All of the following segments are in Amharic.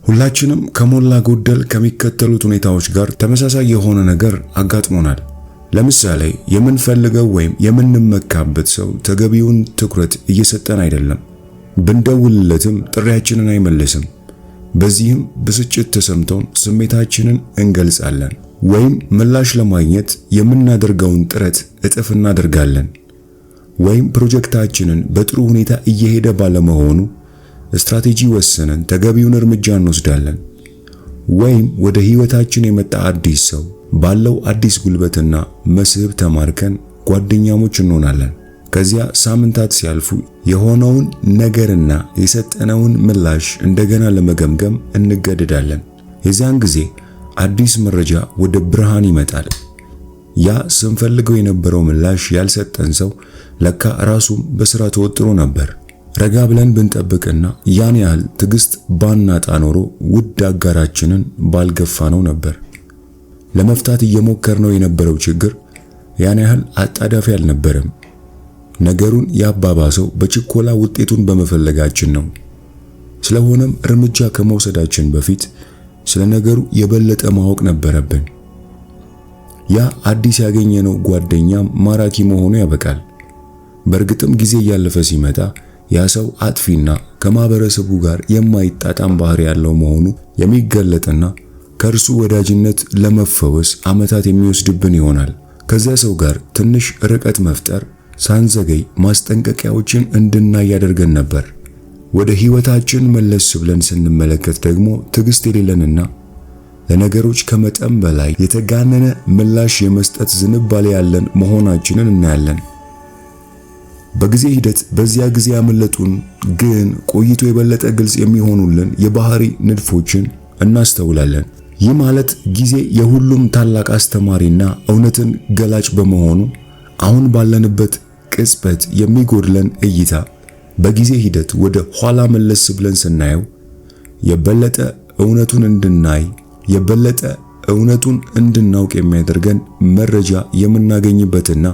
ሁላችንም ከሞላ ጎደል ከሚከተሉት ሁኔታዎች ጋር ተመሳሳይ የሆነ ነገር አጋጥሞናል። ለምሳሌ የምንፈልገው ወይም የምንመካበት ሰው ተገቢውን ትኩረት እየሰጠን አይደለም። ብንደውልለትም ጥሪያችንን አይመልስም። በዚህም ብስጭት ተሰምቶን ስሜታችንን እንገልጻለን፣ ወይም ምላሽ ለማግኘት የምናደርገውን ጥረት እጥፍ እናደርጋለን። ወይም ፕሮጀክታችንን በጥሩ ሁኔታ እየሄደ ባለመሆኑ ስትራቴጂ ወስነን ተገቢውን እርምጃ እንወስዳለን። ወይም ወደ ህይወታችን የመጣ አዲስ ሰው ባለው አዲስ ጉልበትና መስህብ ተማርከን ጓደኛሞች እንሆናለን። ከዚያ ሳምንታት ሲያልፉ የሆነውን ነገርና የሰጠነውን ምላሽ እንደገና ለመገምገም እንገደዳለን። የዚያን ጊዜ አዲስ መረጃ ወደ ብርሃን ይመጣል። ያ ስንፈልገው የነበረው ምላሽ ያልሰጠን ሰው ለካ ራሱም በስራ ተወጥሮ ነበር። ረጋ ብለን ብንጠብቅና ያን ያህል ትዕግስት ባናጣ ኖሮ ውድ አጋራችንን ባልገፋነው ነበር። ለመፍታት እየሞከርነው የነበረው ችግር ያን ያህል አጣዳፊ አልነበረም። ነገሩን ያባባሰው በችኮላ ውጤቱን በመፈለጋችን ነው። ስለሆነም እርምጃ ከመውሰዳችን በፊት ስለ ነገሩ የበለጠ ማወቅ ነበረብን። ያ አዲስ ያገኘነው ጓደኛም ማራኪ መሆኑ ያበቃል። በእርግጥም ጊዜ እያለፈ ሲመጣ ያ ሰው አጥፊና ከማህበረሰቡ ጋር የማይጣጣም ባህሪ ያለው መሆኑ የሚገለጥና ከእርሱ ወዳጅነት ለመፈወስ ዓመታት የሚወስድብን ይሆናል። ከዚያ ሰው ጋር ትንሽ ርቀት መፍጠር ሳንዘገይ ማስጠንቀቂያዎችን እንድናይ ያደርገን ነበር። ወደ ህይወታችን መለስ ብለን ስንመለከት ደግሞ ትዕግስት የሌለንና ለነገሮች ከመጠን በላይ የተጋነነ ምላሽ የመስጠት ዝንባሌ ያለን መሆናችንን እናያለን። በጊዜ ሂደት በዚያ ጊዜ ያመለጡን ግን ቆይቶ የበለጠ ግልጽ የሚሆኑልን የባህሪ ንድፎችን እናስተውላለን። ይህ ማለት ጊዜ የሁሉም ታላቅ አስተማሪና እውነትን ገላጭ በመሆኑ አሁን ባለንበት ቅጽበት የሚጎድለን እይታ በጊዜ ሂደት ወደ ኋላ መለስ ብለን ስናየው የበለጠ እውነቱን እንድናውቅ የሚያደርገን መረጃ የምናገኝበትና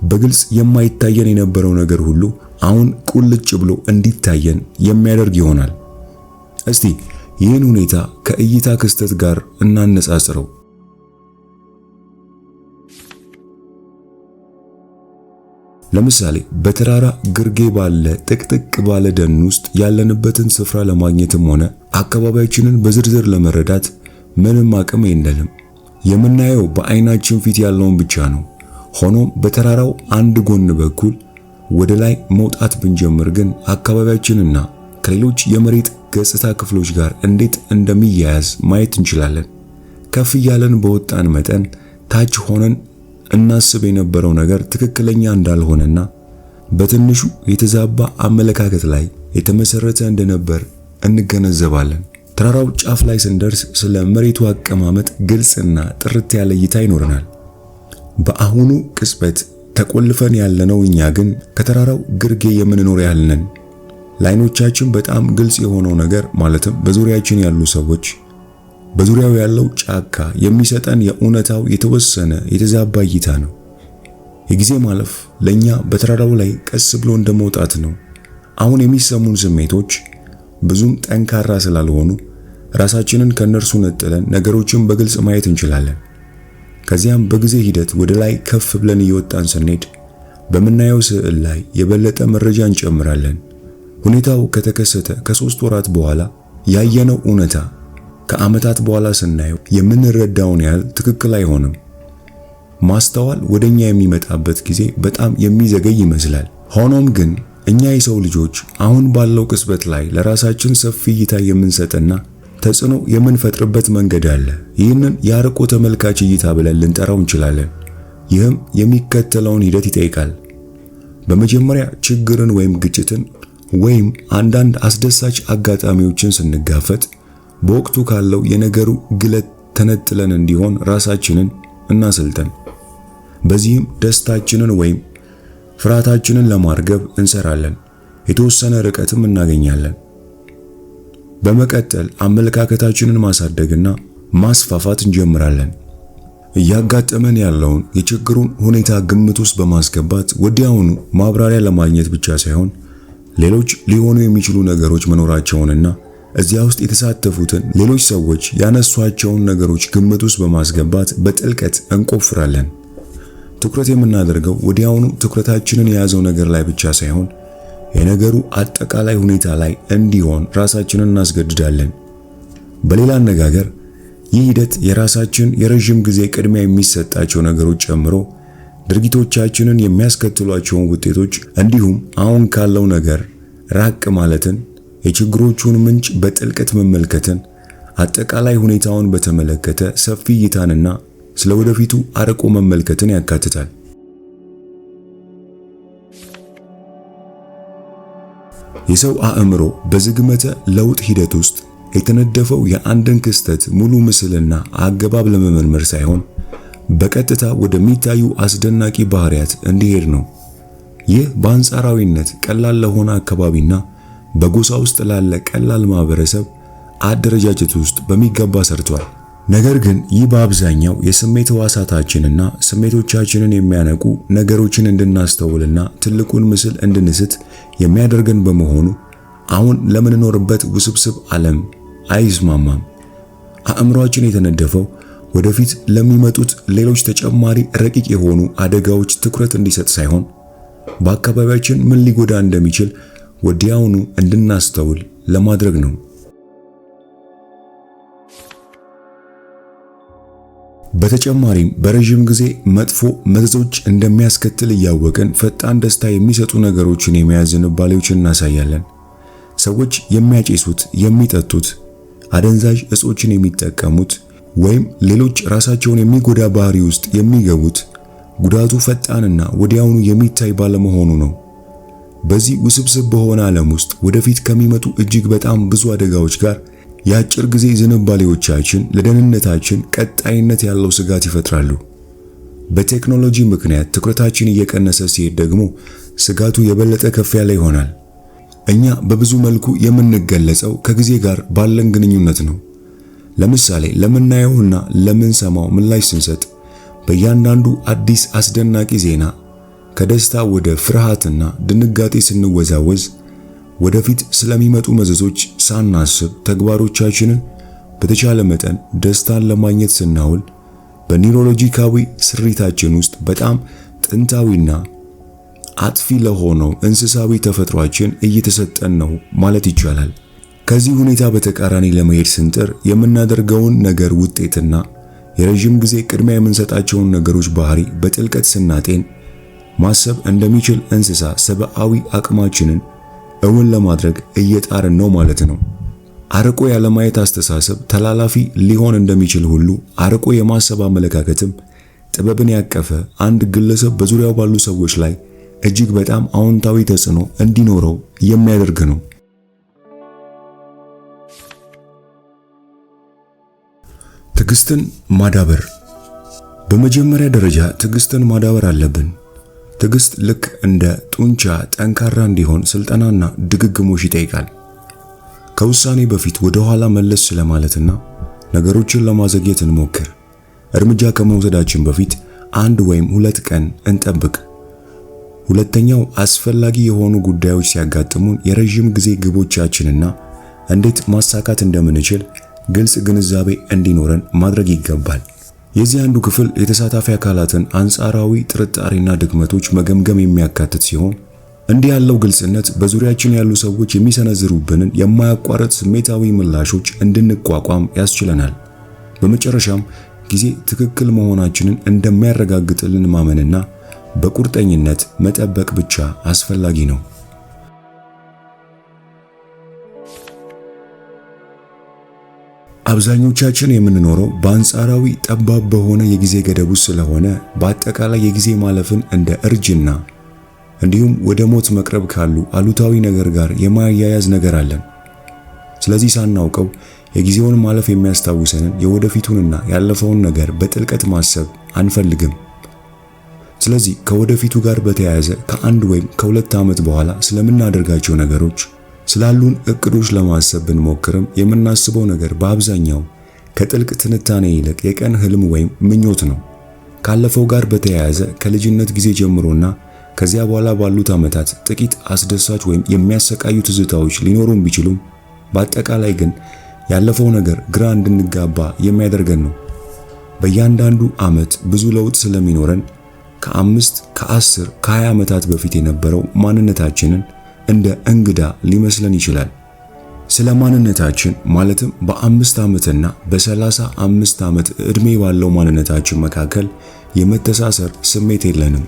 በግልጽ የማይታየን የነበረው ነገር ሁሉ አሁን ቁልጭ ብሎ እንዲታየን የሚያደርግ ይሆናል። እስቲ ይህን ሁኔታ ከእይታ ክስተት ጋር እናነጻጽረው። ለምሳሌ በተራራ ግርጌ ባለ ጥቅጥቅ ባለ ደን ውስጥ ያለንበትን ስፍራ ለማግኘትም ሆነ አካባቢያችንን በዝርዝር ለመረዳት ምንም አቅም የለንም። የምናየው በአይናችን ፊት ያለውን ብቻ ነው። ሆኖም በተራራው አንድ ጎን በኩል ወደ ላይ መውጣት ብንጀምር ግን አካባቢያችንና ከሌሎች የመሬት ገጽታ ክፍሎች ጋር እንዴት እንደሚያያዝ ማየት እንችላለን። ከፍ እያለን በወጣን መጠን ታች ሆነን እናስብ የነበረው ነገር ትክክለኛ እንዳልሆነና በትንሹ የተዛባ አመለካከት ላይ የተመሰረተ እንደነበር እንገነዘባለን። ተራራው ጫፍ ላይ ስንደርስ ስለ መሬቱ አቀማመጥ ግልጽና ጥርት ያለ እይታ ይኖረናል። በአሁኑ ቅጽበት ተቆልፈን ያለነው እኛ ግን ከተራራው ግርጌ የምንኖር ያህል ነን። ለዓይኖቻችን በጣም ግልጽ የሆነው ነገር ማለትም በዙሪያችን ያሉ ሰዎች፣ በዙሪያው ያለው ጫካ የሚሰጠን የእውነታው የተወሰነ የተዛባ እይታ ነው። የጊዜ ማለፍ ለኛ በተራራው ላይ ቀስ ብሎ እንደመውጣት ነው። አሁን የሚሰሙን ስሜቶች ብዙም ጠንካራ ስላልሆኑ ራሳችንን ከነርሱ ነጥለን ነገሮችን በግልጽ ማየት እንችላለን። ከዚያም በጊዜ ሂደት ወደ ላይ ከፍ ብለን እየወጣን ስንሄድ በምናየው ስዕል ላይ የበለጠ መረጃ እንጨምራለን። ሁኔታው ከተከሰተ ከ3 ወራት በኋላ ያየነው እውነታ ከዓመታት በኋላ ስናየው የምንረዳውን ያህል ትክክል አይሆንም። ማስተዋል ወደኛ የሚመጣበት ጊዜ በጣም የሚዘገይ ይመስላል። ሆኖም ግን እኛ የሰው ልጆች አሁን ባለው ቅጽበት ላይ ለራሳችን ሰፊ እይታ የምንሰጥና ተጽዕኖ የምንፈጥርበት መንገድ አለ። ይህንን የአርቆ ተመልካች እይታ ብለን ልንጠራው እንችላለን። ይህም የሚከተለውን ሂደት ይጠይቃል። በመጀመሪያ ችግርን ወይም ግጭትን ወይም አንዳንድ አስደሳች አጋጣሚዎችን ስንጋፈጥ በወቅቱ ካለው የነገሩ ግለት ተነጥለን እንዲሆን ራሳችንን እናሰልጠን። በዚህም ደስታችንን ወይም ፍርሃታችንን ለማርገብ እንሰራለን። የተወሰነ ርቀትም እናገኛለን። በመቀጠል አመለካከታችንን ማሳደግና ማስፋፋት እንጀምራለን። እያጋጠመን ያለውን የችግሩን ሁኔታ ግምት ውስጥ በማስገባት ወዲያውኑ ማብራሪያ ለማግኘት ብቻ ሳይሆን ሌሎች ሊሆኑ የሚችሉ ነገሮች መኖራቸውንና እዚያ ውስጥ የተሳተፉትን ሌሎች ሰዎች ያነሷቸውን ነገሮች ግምት ውስጥ በማስገባት በጥልቀት እንቆፍራለን። ትኩረት የምናደርገው ወዲያውኑ ትኩረታችንን የያዘው ነገር ላይ ብቻ ሳይሆን የነገሩ አጠቃላይ ሁኔታ ላይ እንዲሆን ራሳችንን እናስገድዳለን። በሌላ አነጋገር ይህ ሂደት የራሳችን የረጅም ጊዜ ቅድሚያ የሚሰጣቸው ነገሮች ጨምሮ ድርጊቶቻችንን የሚያስከትሏቸውን ውጤቶች እንዲሁም አሁን ካለው ነገር ራቅ ማለትን፣ የችግሮቹን ምንጭ በጥልቀት መመልከትን፣ አጠቃላይ ሁኔታውን በተመለከተ ሰፊ እይታንና ስለ ወደፊቱ አርቆ መመልከትን ያካትታል። የሰው አእምሮ በዝግመተ ለውጥ ሂደት ውስጥ የተነደፈው የአንድን ክስተት ሙሉ ምስልና አገባብ ለመመርመር ሳይሆን በቀጥታ ወደሚታዩ አስደናቂ ባህሪያት እንዲሄድ ነው። ይህ በአንጻራዊነት ቀላል ለሆነ አካባቢና በጎሳ ውስጥ ላለ ቀላል ማህበረሰብ አደረጃጀት ውስጥ በሚገባ ሰርቷል። ነገር ግን ይህ በአብዛኛው የስሜት ሕዋሳታችንና ስሜቶቻችንን የሚያነቁ ነገሮችን እንድናስተውልና ትልቁን ምስል እንድንስት የሚያደርገን በመሆኑ አሁን ለምንኖርበት ውስብስብ ዓለም አይስማማም። አእምሮአችን የተነደፈው ወደፊት ለሚመጡት ሌሎች ተጨማሪ ረቂቅ የሆኑ አደጋዎች ትኩረት እንዲሰጥ ሳይሆን በአካባቢያችን ምን ሊጎዳ እንደሚችል ወዲያውኑ እንድናስተውል ለማድረግ ነው። በተጨማሪም በረጅም ጊዜ መጥፎ መዘዞች እንደሚያስከትል እያወቅን ፈጣን ደስታ የሚሰጡ ነገሮችን የመያዝ ዝንባሌዎችን እናሳያለን። ሰዎች የሚያጨሱት፣ የሚጠጡት፣ አደንዛዥ እጾችን የሚጠቀሙት ወይም ሌሎች ራሳቸውን የሚጎዳ ባህሪ ውስጥ የሚገቡት ጉዳቱ ፈጣንና ወዲያውኑ የሚታይ ባለመሆኑ ነው። በዚህ ውስብስብ በሆነ ዓለም ውስጥ ወደፊት ከሚመጡ እጅግ በጣም ብዙ አደጋዎች ጋር የአጭር ጊዜ ዝንባሌዎቻችን ለደህንነታችን ቀጣይነት ያለው ስጋት ይፈጥራሉ። በቴክኖሎጂ ምክንያት ትኩረታችን እየቀነሰ ሲሄድ ደግሞ ስጋቱ የበለጠ ከፍ ያለ ይሆናል። እኛ በብዙ መልኩ የምንገለጸው ከጊዜ ጋር ባለን ግንኙነት ነው። ለምሳሌ ለምናየውና ለምንሰማው ምላሽ ስንሰጥ፣ በእያንዳንዱ አዲስ አስደናቂ ዜና ከደስታ ወደ ፍርሃትና ድንጋጤ ስንወዛወዝ፣ ወደፊት ስለሚመጡ መዘዞች ሳናስብ ተግባሮቻችንን በተቻለ መጠን ደስታን ለማግኘት ስናውል በኒውሮሎጂካዊ ስሪታችን ውስጥ በጣም ጥንታዊና አጥፊ ለሆነው እንስሳዊ ተፈጥሯችን እየተሰጠን ነው ማለት ይቻላል። ከዚህ ሁኔታ በተቃራኒ ለመሄድ ስንጥር የምናደርገውን ነገር ውጤትና የረጅም ጊዜ ቅድሚያ የምንሰጣቸውን ነገሮች ባህሪ በጥልቀት ስናጤን ማሰብ እንደሚችል እንስሳ ሰብአዊ አቅማችንን እውን ለማድረግ እየጣርን ነው ማለት ነው። አርቆ ያለማየት አስተሳሰብ ተላላፊ ሊሆን እንደሚችል ሁሉ አርቆ የማሰብ አመለካከትም ጥበብን ያቀፈ አንድ ግለሰብ በዙሪያው ባሉ ሰዎች ላይ እጅግ በጣም አዎንታዊ ተጽዕኖ እንዲኖረው የሚያደርግ ነው። ትዕግስትን ማዳበር። በመጀመሪያ ደረጃ ትዕግስትን ማዳበር አለብን። ትዕግስት ልክ እንደ ጡንቻ ጠንካራ እንዲሆን ስልጠናና ድግግሞሽ ይጠይቃል። ከውሳኔ በፊት ወደ ኋላ መለስ ስለማለትና ነገሮችን ለማዘግየት እንሞክር። እርምጃ ከመውሰዳችን በፊት 1 ወይም 2 ቀን እንጠብቅ። ሁለተኛው አስፈላጊ የሆኑ ጉዳዮች ሲያጋጥሙን የረጅም ጊዜ ግቦቻችንና እንዴት ማሳካት እንደምንችል ግልጽ ግንዛቤ እንዲኖረን ማድረግ ይገባል። የዚህ አንዱ ክፍል የተሳታፊ አካላትን አንጻራዊ ጥርጣሬና ድክመቶች መገምገም የሚያካትት ሲሆን እንዲህ ያለው ግልጽነት በዙሪያችን ያሉ ሰዎች የሚሰነዝሩብንን የማያቋርጥ ስሜታዊ ምላሾች እንድንቋቋም ያስችለናል። በመጨረሻም ጊዜ ትክክል መሆናችንን እንደሚያረጋግጥልን ማመንና በቁርጠኝነት መጠበቅ ብቻ አስፈላጊ ነው። አብዛኞቻችን የምንኖረው በአንጻራዊ ጠባብ በሆነ የጊዜ ገደብ ውስጥ ስለሆነ በአጠቃላይ የጊዜ ማለፍን እንደ እርጅና እንዲሁም ወደ ሞት መቅረብ ካሉ አሉታዊ ነገር ጋር የማያያዝ ነገር አለን። ስለዚህ ሳናውቀው የጊዜውን ማለፍ የሚያስታውሰንን የወደፊቱንና ያለፈውን ነገር በጥልቀት ማሰብ አንፈልግም። ስለዚህ ከወደፊቱ ጋር በተያያዘ ከ1 ወይም ከ2 ዓመት በኋላ ስለምናደርጋቸው ነገሮች ስላሉን እቅዶች ለማሰብ ብንሞክርም የምናስበው ነገር በአብዛኛው ከጥልቅ ትንታኔ ይልቅ የቀን ህልም ወይም ምኞት ነው። ካለፈው ጋር በተያያዘ ከልጅነት ጊዜ ጀምሮና ከዚያ በኋላ ባሉት ዓመታት ጥቂት አስደሳች ወይም የሚያሰቃዩ ትዝታዎች ሊኖሩን ቢችሉም በአጠቃላይ ግን ያለፈው ነገር ግራ እንድንጋባ የሚያደርገን ነው። በእያንዳንዱ ዓመት ብዙ ለውጥ ስለሚኖረን ከ5 ከ10 ከ20 ዓመታት በፊት የነበረው ማንነታችንን እንደ እንግዳ ሊመስለን ይችላል። ስለ ማንነታችን ማለትም በ5 ዓመትና በ35 ዓመት ዕድሜ ባለው ማንነታችን መካከል የመተሳሰር ስሜት የለንም።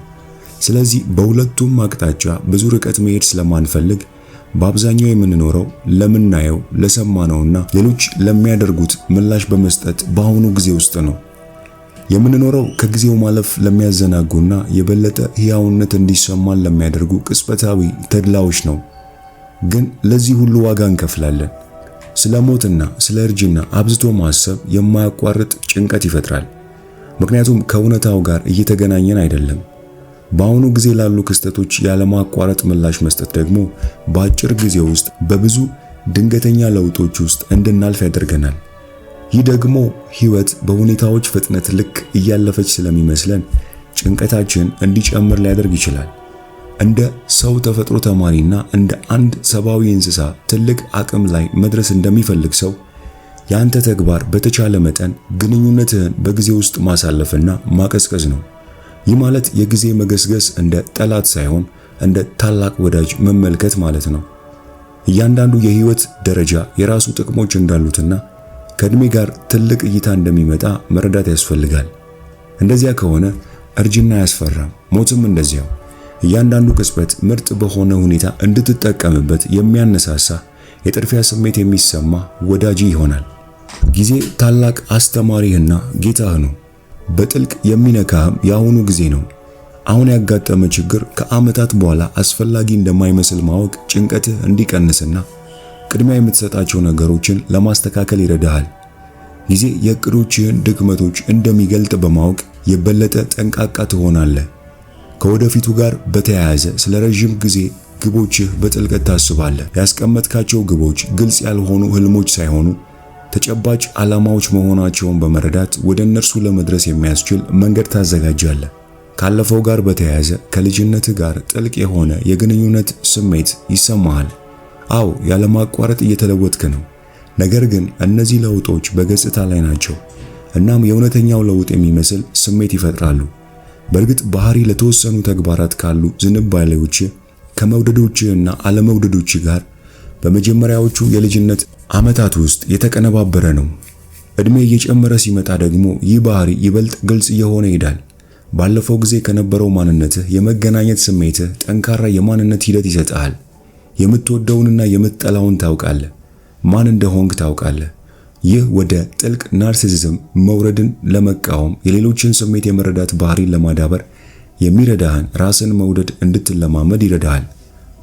ስለዚህ በሁለቱም አቅጣጫ ብዙ ርቀት መሄድ ስለማንፈልግ በአብዛኛው የምንኖረው ለምናየው፣ ለሰማነውና ሌሎች ለሚያደርጉት ምላሽ በመስጠት በአሁኑ ጊዜ ውስጥ ነው። የምንኖረው ከጊዜው ማለፍ ለሚያዘናጉና የበለጠ ሕያውነት እንዲሰማን ለሚያደርጉ ቅጽበታዊ ተድላዎች ነው። ግን ለዚህ ሁሉ ዋጋ እንከፍላለን። ስለ ሞትና ስለ እርጅና አብዝቶ ማሰብ የማያቋርጥ ጭንቀት ይፈጥራል። ምክንያቱም ከእውነታው ጋር እየተገናኘን አይደለም። በአሁኑ ጊዜ ላሉ ክስተቶች ያለማቋረጥ ምላሽ መስጠት ደግሞ በአጭር ጊዜ ውስጥ በብዙ ድንገተኛ ለውጦች ውስጥ እንድናልፍ ያደርገናል። ይህ ደግሞ ሕይወት በሁኔታዎች ፍጥነት ልክ እያለፈች ስለሚመስለን ጭንቀታችን እንዲጨምር ሊያደርግ ይችላል። እንደ ሰው ተፈጥሮ ተማሪና እንደ አንድ ሰብአዊ እንስሳ ትልቅ አቅም ላይ መድረስ እንደሚፈልግ ሰው ያንተ ተግባር በተቻለ መጠን ግንኙነትህን በጊዜ ውስጥ ማሳለፍና ማቀዝቀዝ ነው። ይህ ማለት የጊዜ መገስገስ እንደ ጠላት ሳይሆን እንደ ታላቅ ወዳጅ መመልከት ማለት ነው። እያንዳንዱ የሕይወት ደረጃ የራሱ ጥቅሞች እንዳሉትና ከእድሜ ጋር ትልቅ እይታ እንደሚመጣ መረዳት ያስፈልጋል። እንደዚያ ከሆነ እርጅና አያስፈራም፣ ሞትም እንደዚያው። እያንዳንዱ ቅጽበት ምርጥ በሆነ ሁኔታ እንድትጠቀምበት የሚያነሳሳ የጥድፊያ ስሜት የሚሰማ ወዳጅ ይሆናል። ጊዜ ታላቅ አስተማሪህና ጌታህ ነው። በጥልቅ የሚነካህም የአሁኑ ጊዜ ነው። አሁን ያጋጠመ ችግር ከዓመታት በኋላ አስፈላጊ እንደማይመስል ማወቅ ጭንቀትህ እንዲቀንስና ቅድሚያ የምትሰጣቸው ነገሮችን ለማስተካከል ይረዳሃል። ጊዜ የዕቅዶችህን ድክመቶች እንደሚገልጥ በማወቅ የበለጠ ጠንቃቃ ትሆናለህ። ከወደፊቱ ጋር በተያያዘ ስለ ረጅም ጊዜ ግቦችህ በጥልቀት ታስባለህ። ያስቀመጥካቸው ግቦች ግልጽ ያልሆኑ ህልሞች ሳይሆኑ ተጨባጭ ዓላማዎች መሆናቸውን በመረዳት ወደ እነርሱ ለመድረስ የሚያስችል መንገድ ታዘጋጃለህ። ካለፈው ጋር በተያያዘ ከልጅነትህ ጋር ጥልቅ የሆነ የግንኙነት ስሜት ይሰማሃል። አዎ፣ ያለማቋረጥ እየተለወጥክ ነው። ነገር ግን እነዚህ ለውጦች በገጽታ ላይ ናቸው። እናም የእውነተኛው ለውጥ የሚመስል ስሜት ይፈጥራሉ። በእርግጥ ባህሪ ለተወሰኑ ተግባራት ካሉ ዝንባሌዎች ከመውደዶችና አለመውደዶች ጋር በመጀመሪያዎቹ የልጅነት ዓመታት ውስጥ የተቀነባበረ ነው። እድሜ እየጨመረ ሲመጣ ደግሞ ይህ ባህሪ ይበልጥ ግልጽ እየሆነ ይሄዳል። ባለፈው ጊዜ ከነበረው ማንነትህ የመገናኘት ስሜትህ ጠንካራ የማንነት ሂደት ይሰጣል። የምትወደውንና የምትጠላውን ታውቃለህ። ማን እንደሆንክ ታውቃለህ። ይህ ወደ ጥልቅ ናርሲሲዝም መውረድን ለመቃወም የሌሎችን ስሜት የመረዳት ባህሪን ለማዳበር የሚረዳህን ራስን መውደድ እንድትለማመድ ይረዳሃል።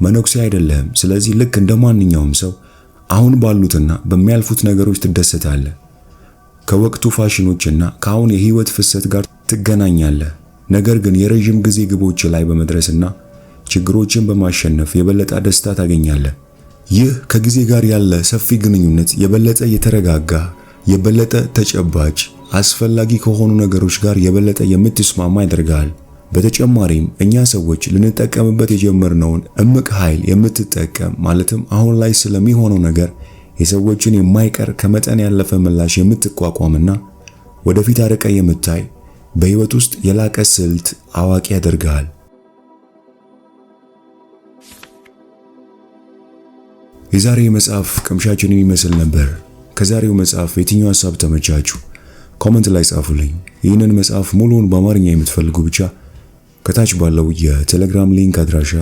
መነኩሴ አይደለህም። ስለዚህ ልክ እንደ ማንኛውም ሰው አሁን ባሉትና በሚያልፉት ነገሮች ትደሰታለህ። ከወቅቱ ፋሽኖችና ከአሁን የህይወት ፍሰት ጋር ትገናኛለህ። ነገር ግን የረጅም ጊዜ ግቦች ላይ በመድረስና ችግሮችን በማሸነፍ የበለጠ ደስታ ታገኛለህ። ይህ ከጊዜ ጋር ያለ ሰፊ ግንኙነት የበለጠ የተረጋጋ፣ የበለጠ ተጨባጭ፣ አስፈላጊ ከሆኑ ነገሮች ጋር የበለጠ የምትስማማ ያደርጋል። በተጨማሪም እኛ ሰዎች ልንጠቀምበት የጀመርነውን እምቅ ኃይል የምትጠቀም ማለትም አሁን ላይ ስለሚሆነው ነገር የሰዎችን የማይቀር ከመጠን ያለፈ ምላሽ የምትቋቋምና ወደፊት አርቀ የምታይ በህይወት ውስጥ የላቀ ስልት አዋቂ ያደርጋል። የዛሬ መጽሐፍ ቅምሻችንን ይመስል ነበር። ከዛሬው መጽሐፍ የትኛው ሐሳብ ተመቻችሁ? ኮሜንት ላይ ጻፉልኝ። ይህንን መጽሐፍ ሙሉውን በአማርኛ የምትፈልጉ ብቻ ከታች ባለው የቴሌግራም ሊንክ አድራሻ